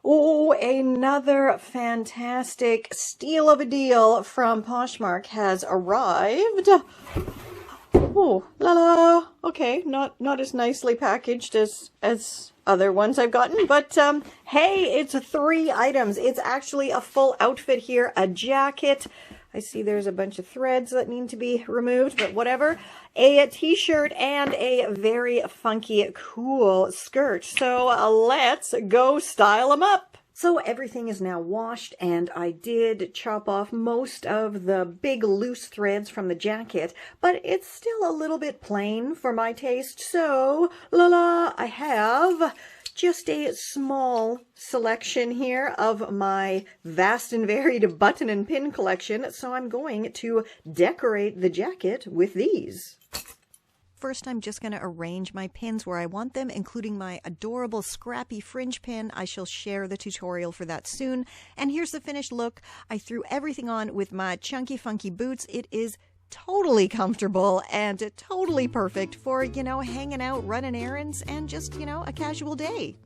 Oh, another fantastic steal of a deal from Poshmark has arrived. Oh, la la. Okay, not as nicely packaged as other ones I've gotten, but hey, it's 3 items. It's actually a full outfit here, a jacket. I see there's a bunch of threads that need to be removed, but whatever. A t-shirt and a very funky, cool skirt. So let's go style them up. So everything is now washed, and I did chop off most of the big loose threads from the jacket, but it's still a little bit plain for my taste. So, I have just a small selection here of my vast and varied button and pin collection, so I'm going to decorate the jacket with these. First, I'm just going to arrange my pins where I want them, including my adorable scrappy fringe pin. I shall share the tutorial for that soon. And here's the finished look. I threw everything on with my chunky, funky boots. It is totally comfortable and totally perfect for, hanging out, running errands, and just, a casual day.